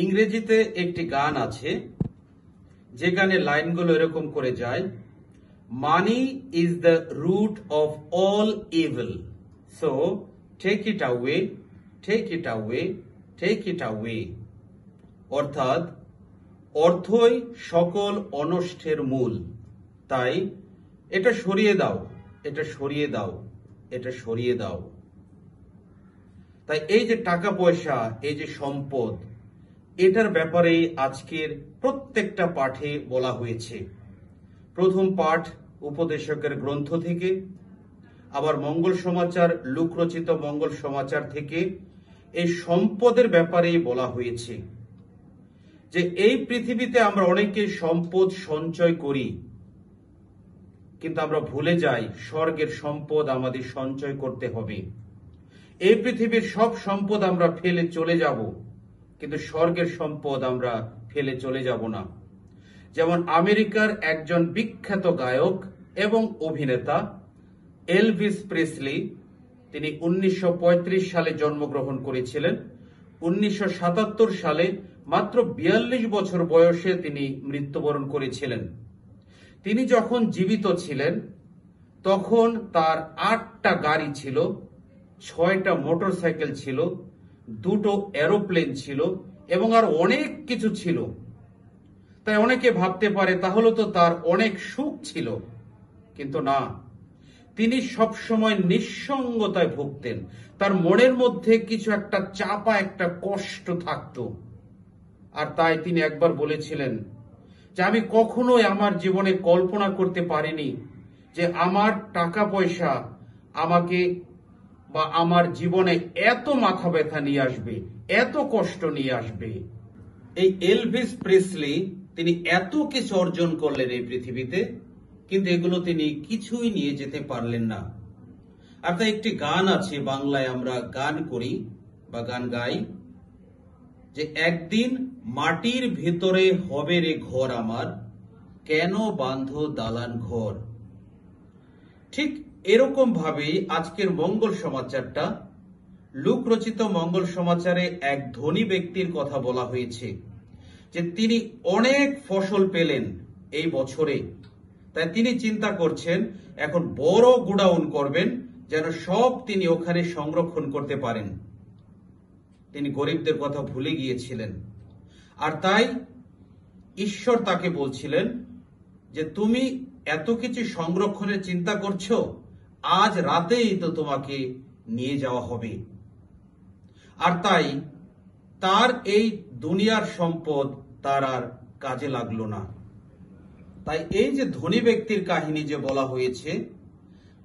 ইংরেজিতে একটি গান আছে যে গানের লাইনগুলো এরকম করে যায়, money is the root of all evil, so take it away, take it away, take it away. অর্থাৎ অর্থই সকল অনষ্টের মূল, তাই এটা সরিয়ে দাও, এটা সরিয়ে দাও, এটা সরিয়ে দাও। তাই এই যে টাকা পয়সা, এই যে সম্পদ, এটার ব্যাপারে আজকের প্রত্যেকটা পাঠে বলা হয়েছে। প্রথম পাঠ উপদেশকের গ্রন্থ থেকে, আবার মঙ্গল সমাচার, লুকরচিত মঙ্গল সমাচার থেকে এই সম্পদের ব্যাপারে বলা হয়েছে যে এই পৃথিবীতে আমরা অনেকে সম্পদ সঞ্চয় করি, কিন্তু আমরা ভুলে যাই স্বর্গের সম্পদ আমাদের সঞ্চয় করতে হবে। এই পৃথিবীর সব সম্পদ আমরা ফেলে চলে যাব, কিন্তু স্বর্গের সম্পদ আমরা ফেলে চলে যাব না। যেমন আমেরিকার একজন বিখ্যাত গায়ক এবং অভিনেতা এলভিস প্রেসলি, তিনি 1935 সালে জন্মগ্রহণ করেছিলেন। 1977 সালে মাত্র 42 বছর বয়সে তিনি মৃত্যুবরণ করেছিলেন। তিনি যখন জীবিত ছিলেন তখন তার 8টা গাড়ি ছিল, 6টা মোটরসাইকেল ছিল, 2টো এরোপ্লেন ছিল এবং আর অনেক কিছু ছিল। তাই অনেকে ভাবতে পারে তাহলে তো তার অনেক সুখ ছিল, কিন্তু না, তিনি সবসময় নিঃসঙ্গতায় ভুগতেন। তার মনের মধ্যে কিছু একটা চাপা, একটা কষ্ট থাকতো। আর তাই তিনি একবার বলেছিলেন যে আমি কখনোই আমার জীবনে কল্পনা করতে পারিনি যে আমার টাকা পয়সা আমাকে বা আমার জীবনে এত মাথা ব্যথা নিয়ে আসবে, এত কষ্ট নিয়ে আসবে। এই এলভিস প্রেসলি তিনি এত কিছু অর্জন করলেন এই পৃথিবীতে, কিন্তু এগুলো তিনি কিছুই নিয়ে যেতে পারলেন না। আর তাই একটি গান আছে, বাংলায় আমরা গান করি বা গান গাই যে একদিন মাটির ভিতরে হবে রে ঘর আমার, কেন বাঁধো দালান ঘর। ঠিক এরকম ভাবেই আজকের মঙ্গল সমাচারটা, লুকরচিত মঙ্গল সমাচারে এক ধনী ব্যক্তির কথা বলা হয়েছে যে তিনি অনেক ফসল পেলেন এই বছরে। তাই তিনি চিন্তা করছেন এখন বড় গোডাউন করবেন, যেন সব তিনি ওখানে সংরক্ষণ করতে পারেন। তিনি গরিবদের কথা ভুলে গিয়েছিলেন। আর তাই ঈশ্বর তাকে বলছিলেন যে তুমি এত কিছু সংরক্ষণের চিন্তা করছো, আজ রাতেই তো তোমাকে নিয়ে যাওয়া হবে। আর তাই তার এই দুনিয়ার সম্পদ তার আর কাজে লাগলো না। তাই এই যে ধনী ব্যক্তির কাহিনী যে বলা হয়েছে,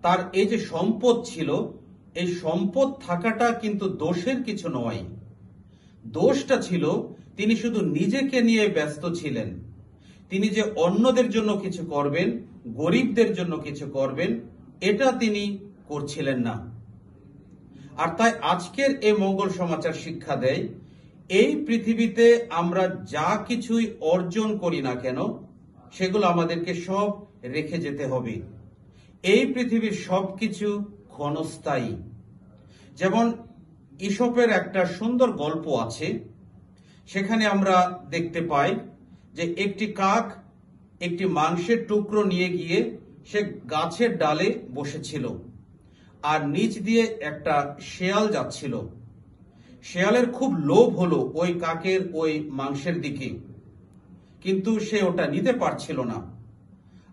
তার এই যে সম্পদ ছিল, এই সম্পদ থাকাটা কিন্তু দোষের কিছু নয়। দোষটা ছিল তিনি শুধু নিজেকে নিয়ে ব্যস্ত ছিলেন। তিনি যে অন্যদের জন্য কিছু করবেন, গরিবদের জন্য কিছু করবেন, এটা তিনি করছিলেন না। আর তাই আজকের এই মঙ্গল সমাচার শিক্ষা দেয় এই পৃথিবীতে আমরা যা কিছুই অর্জন করি না কেন, সেগুলো আমাদেরকে সব রেখে যেতে হবে। এই পৃথিবীর সবকিছু ক্ষণস্থায়ী। যেমন ঈশপের একটা সুন্দর গল্প আছে, সেখানে আমরা দেখতে পাই যে একটি কাক একটি মাংসের টুকরো নিয়ে গিয়ে সে গাছের ডালে বসেছিল, আর নিচ দিয়ে একটা শেয়াল যাচ্ছিল। শেয়ালের খুব লোভ হলো ওই কাকের ওই মাংসের দিকে, কিন্তু সে ওটা নিতে পারছিল না।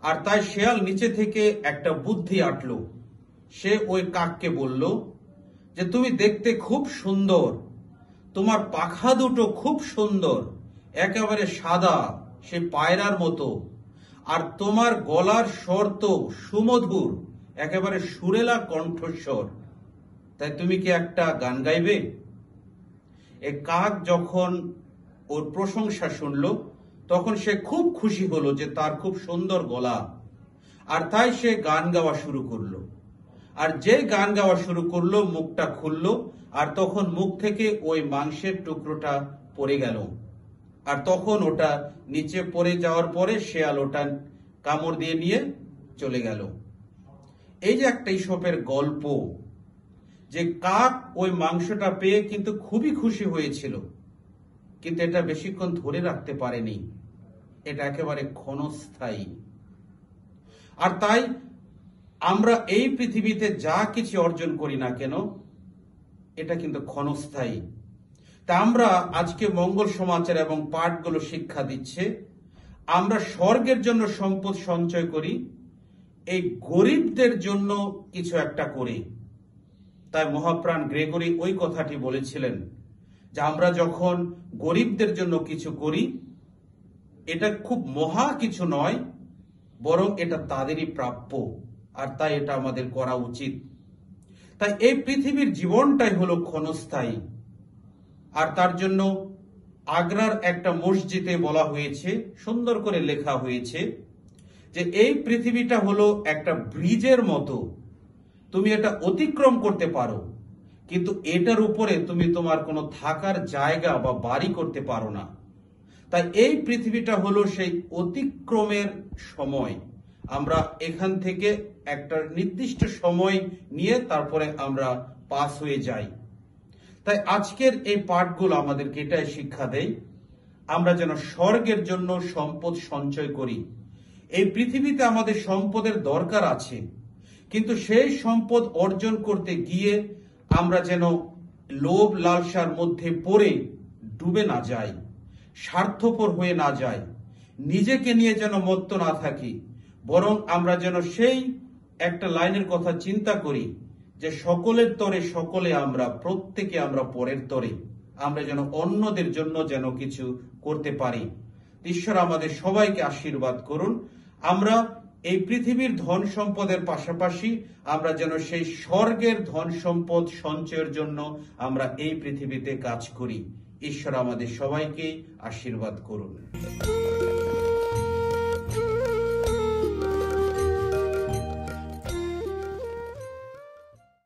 আর তাই শেয়াল নিচে থেকে একটা বুদ্ধি আঁটল। সে ওই কাককে বলল যে তুমি দেখতে খুব সুন্দর, তোমার পাখা দুটো খুব সুন্দর, একেবারে সাদা, সে পায়রার মতো, আর তোমার গলার স্বর তো সুমধুর, একেবারে সুরেলা কণ্ঠস্বর, তাই তুমি কি একটা গান গাইবে? এই কাক যখন ওর প্রশংসা শুনলো তখন সে খুব খুশি হলো যে তার খুব সুন্দর গলা, আর তাই সে গান গাওয়া শুরু করলো। আর যে গান গাওয়া শুরু করলো মুখটা খুললো, আর তখন মুখ থেকে ওই মাংসের টুকরোটা পড়ে গেল। আর তখন ওটা নিচে পড়ে যাওয়ার পরে শেয়াল ওটা কামড় দিয়ে নিয়ে চলে গেল। এই যে একটা ঈশপের গল্প, যে কাক ওই মাংসটা পেয়ে কিন্তু খুবই খুশি হয়েছিল, কিন্তু এটা বেশিক্ষণ ধরে রাখতে পারেনি। এটা একেবারে ক্ষণস্থায়ী। আর তাই আমরা এই পৃথিবীতে যা কিছু অর্জন করি না কেন, এটা কিন্তু ক্ষণস্থায়ী। তা আমরা আজকে মঙ্গল সমাচার এবং পাঠগুলো শিক্ষা দিচ্ছে আমরা স্বর্গের জন্য সম্পদ সঞ্চয় করি, এই গরিবদের জন্য কিছু একটা করি। তাই মহাপ্রাণ গ্রেগরি ওই কথাটি বলেছিলেন যে আমরা যখন গরিবদের জন্য কিছু করি, এটা খুব মহা কিছু নয়, বরং এটা তাদেরই প্রাপ্য, আর তাই এটা আমাদের করা উচিত। তাই এই পৃথিবীর জীবনটাই হলো ক্ষণস্থায়ী। আর তার জন্য আগ্রার একটা মসজিদে বলা হয়েছে, সুন্দর করে লেখা হয়েছে যে এই পৃথিবীটা হলো একটা ব্রিজের মতো, তুমি এটা অতিক্রম করতে পারো, কিন্তু এটার উপরে তুমি তোমার কোনো থাকার জায়গা বা বাড়ি করতে পারো না। তাই এই পৃথিবীটা হলো সেই অতিক্রমের সময়। আমরা এখান থেকে একটা নির্দিষ্ট সময় নিয়ে তারপরে আমরা পাস হয়ে যাই। তাই আজকের এই পাঠগুলো আমাদেরকে এটাই শিক্ষা দেয়, আমরা যেন স্বর্গের জন্য সম্পদ সঞ্চয় করি। এই পৃথিবীতে আমাদের সম্পদের দরকার আছে, কিন্তু সেই সম্পদ অর্জন করতে গিয়ে আমরা যেন লোভ লালসার মধ্যে পড়ে ডুবে না যাই, স্বার্থপর হয়ে না যাই, নিজেকে নিয়ে যেন মত্ত না থাকি, বরং আমরা যেন সেই একটা লাইনের কথা চিন্তা করি যে সকলের তরে সকলে আমরা, প্রত্যেকে আমরা পরের তরে, আমরা যেন অন্যদের জন্য যেন কিছু করতে পারি। ঈশ্বর আমাদের সবাইকে আশীর্বাদ করুন। আমরা এই পৃথিবীর ধন সম্পদের পাশাপাশি আমরা যেন সেই স্বর্গের ধন সম্পদ সঞ্চয়ের জন্য আমরা এই পৃথিবীতে কাজ করি। ঈশ্বর আমাদের সবাইকে আশীর্বাদ করুন।